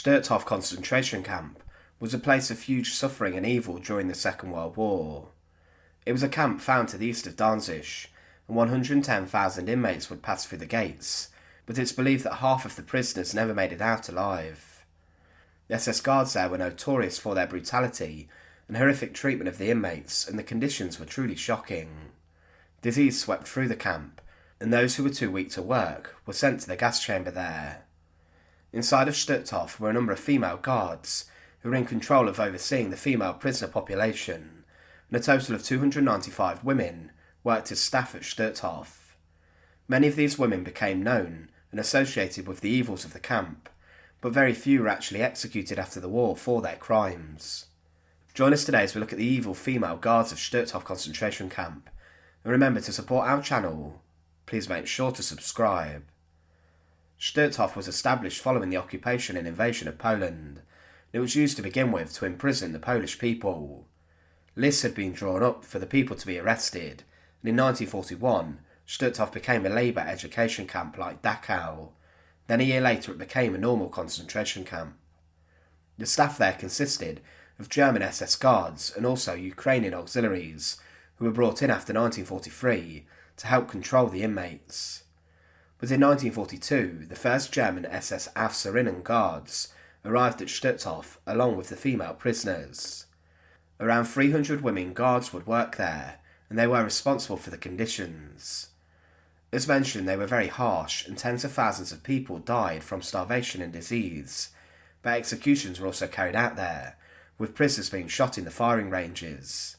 Stutthof Concentration Camp was a place of huge suffering and evil during the Second World War. It was a camp found to the east of Danzig, and 110,000 inmates would pass through the gates, but it's believed that half of the prisoners never made it out alive. The SS guards there were notorious for their brutality and horrific treatment of the inmates, and the conditions were truly shocking. Disease swept through the camp, and those who were too weak to work were sent to the gas chamber there. Inside of Stutthof were a number of female guards who were in control of overseeing the female prisoner population, and a total of 295 women worked as staff at Stutthof. Many of these women became known and associated with the evils of the camp, but very few were actually executed after the war for their crimes. Join us today as we look at the evil female guards of Stutthof Concentration Camp, and remember to support our channel. Please make sure to subscribe. Stutthof was established following the occupation and invasion of Poland, and it was used to begin with to imprison the Polish people. Lists had been drawn up for the people to be arrested, and in 1941 Stutthof became a labour education camp like Dachau. Then a year later it became a normal concentration camp. The staff there consisted of German SS guards and also Ukrainian auxiliaries who were brought in after 1943 to help control the inmates. But in 1942, the first German SS Aufseherinnen guards arrived at Stutthof along with the female prisoners. Around 300 women guards would work there, and they were responsible for the conditions. As mentioned, they were very harsh, and tens of thousands of people died from starvation and disease, but executions were also carried out there, with prisoners being shot in the firing ranges.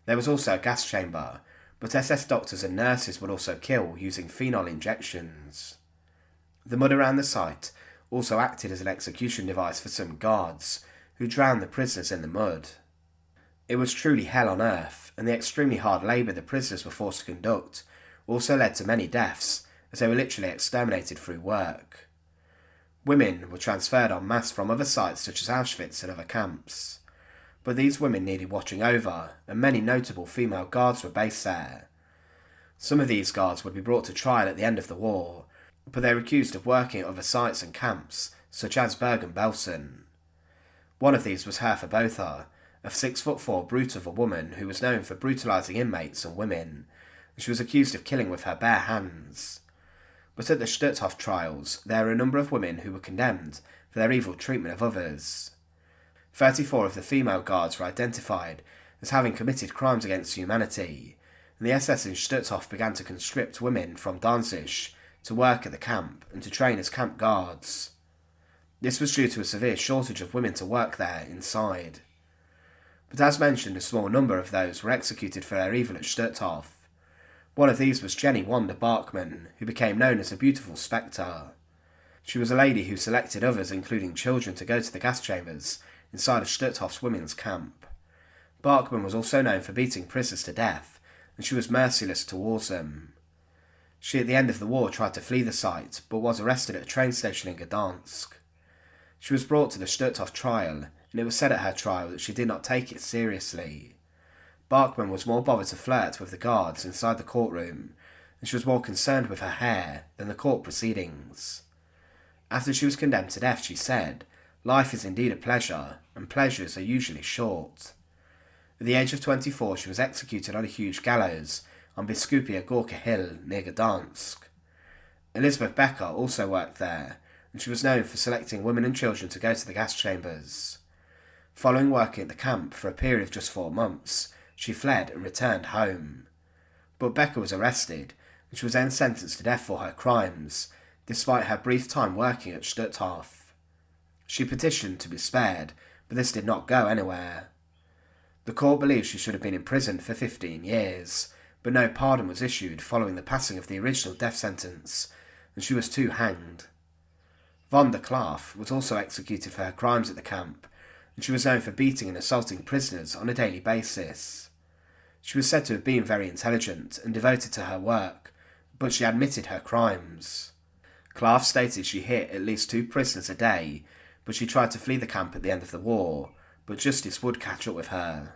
There was also a gas chamber, but SS doctors and nurses would also kill using phenol injections. The mud around the site also acted as an execution device for some guards, who drowned the prisoners in the mud. It was truly hell on earth, and the extremely hard labour the prisoners were forced to conduct also led to many deaths, as they were literally exterminated through work. Women were transferred en masse from other sites such as Auschwitz and other camps. But these women needed watching over, and many notable female guards were based there. Some of these guards would be brought to trial at the end of the war, but they were accused of working at other sites and camps, such as Bergen-Belsen. One of these was Herta Bothe, a 6'4" brute of a woman who was known for brutalising inmates and women, and she was accused of killing with her bare hands. But at the Stutthof Trials, there were a number of women who were condemned for their evil treatment of others. 34 of the female guards were identified as having committed crimes against humanity, and the SS in Stutthof began to conscript women from Danzig to work at the camp and to train as camp guards. This was due to a severe shortage of women to work there inside. But as mentioned, a small number of those were executed for their evil at Stutthof. One of these was Jenny Wanda Barkmann, who became known as the Beautiful Spectre. She was a lady who selected others, including children, to go to the gas chambers inside of Stutthof's women's camp. Barkmann was also known for beating prisoners to death, and she was merciless towards them. She at the end of the war tried to flee the site, but was arrested at a train station in Gdansk. She was brought to the Stutthof trial, and it was said at her trial that she did not take it seriously. Barkmann was more bothered to flirt with the guards inside the courtroom, and she was more concerned with her hair than the court proceedings. After she was condemned to death, she said, "Life is indeed a pleasure, and pleasures are usually short." At the age of 24, she was executed on a huge gallows on Biskupia Gorka Hill near Gdansk. Elizabeth Becker also worked there, and she was known for selecting women and children to go to the gas chambers. Following working at the camp for a period of just 4 months, she fled and returned home. But Becker was arrested, and she was then sentenced to death for her crimes, despite her brief time working at Stutthof. She petitioned to be spared, but this did not go anywhere. The court believed she should have been imprisoned for 15 years, but no pardon was issued following the passing of the original death sentence, and she was too hanged. Von der Klaff was also executed for her crimes at the camp, and she was known for beating and assaulting prisoners on a daily basis. She was said to have been very intelligent and devoted to her work, but she admitted her crimes. Klaff stated she hit at least 2 prisoners a day, but she tried to flee the camp at the end of the war, but justice would catch up with her.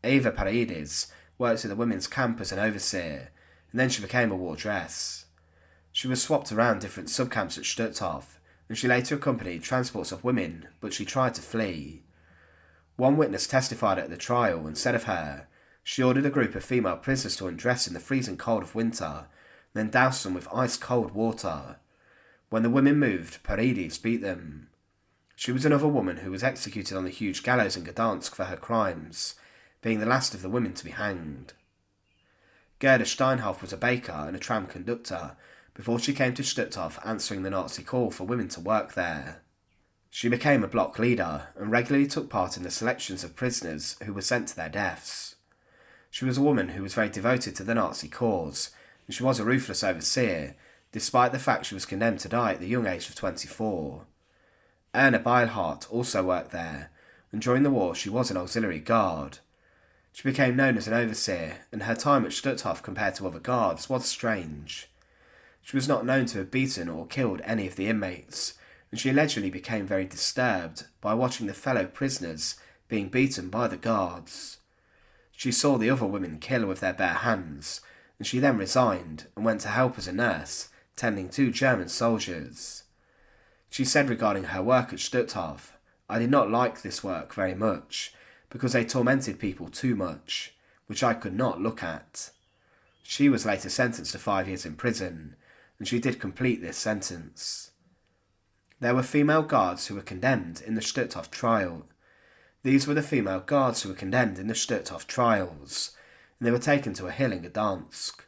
Eva Paredes worked at the women's camp as an overseer, and then she became a wardress. She was swapped around different subcamps at Stutthof, and she later accompanied transports of women, but she tried to flee. One witness testified at the trial and said of her, she ordered a group of female prisoners to undress in the freezing cold of winter, then doused them with ice-cold water. When the women moved, Paredes beat them. She was another woman who was executed on the huge gallows in Gdansk for her crimes, being the last of the women to be hanged. Gerda Steinhoff was a baker and a tram conductor before she came to Stutthof answering the Nazi call for women to work there. She became a block leader and regularly took part in the selections of prisoners who were sent to their deaths. She was a woman who was very devoted to the Nazi cause, and she was a ruthless overseer, despite the fact she was condemned to die at the young age of 24. Erna Beilhardt also worked there, and during the war she was an auxiliary guard. She became known as an overseer, and her time at Stutthof compared to other guards was strange. She was not known to have beaten or killed any of the inmates, and she allegedly became very disturbed by watching the fellow prisoners being beaten by the guards. She saw the other women kill with their bare hands, and she then resigned and went to help as a nurse, tending 2 German soldiers. She said regarding her work at Stutthof, "I did not like this work very much, because they tormented people too much, which I could not look at." She was later sentenced to 5 years in prison, and she did complete this sentence. There were female guards who were condemned in the Stutthof trial. These were the female guards who were condemned in the Stutthof Trials, and they were taken to a hill in Gdansk.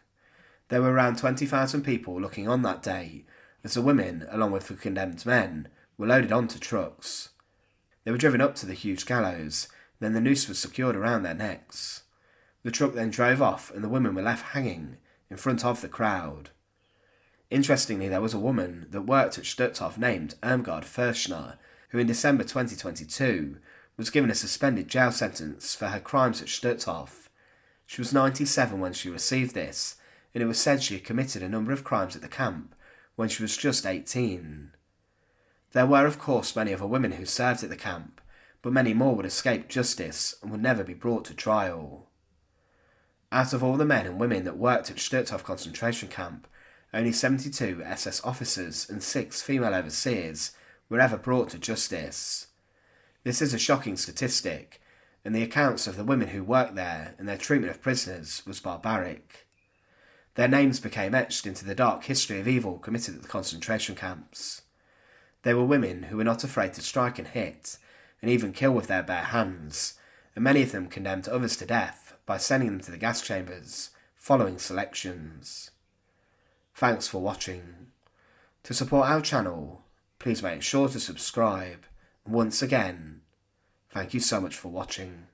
There were around 20,000 people looking on that day, as the women, along with the condemned men, were loaded onto trucks. They were driven up to the huge gallows, then the noose was secured around their necks. The truck then drove off and the women were left hanging in front of the crowd. Interestingly, there was a woman that worked at Stutthof named Irmgard Fürstner, who in December 2022 was given a suspended jail sentence for her crimes at Stutthof. She was 97 when she received this, and it was said she had committed a number of crimes at the camp when she was just 18. There were of course many other women who served at the camp, but many more would escape justice and would never be brought to trial. Out of all the men and women that worked at Stutthof Concentration Camp, only 72 SS officers and 6 female overseers were ever brought to justice. This is a shocking statistic, and the accounts of the women who worked there and their treatment of prisoners was barbaric. Their names became etched into the dark history of evil committed at the concentration camps. They were women who were not afraid to strike and hit, and even kill with their bare hands, and many of them condemned others to death by sending them to the gas chambers, following selections. Thanks for watching. To support our channel, please make sure to subscribe, and once again, thank you so much for watching.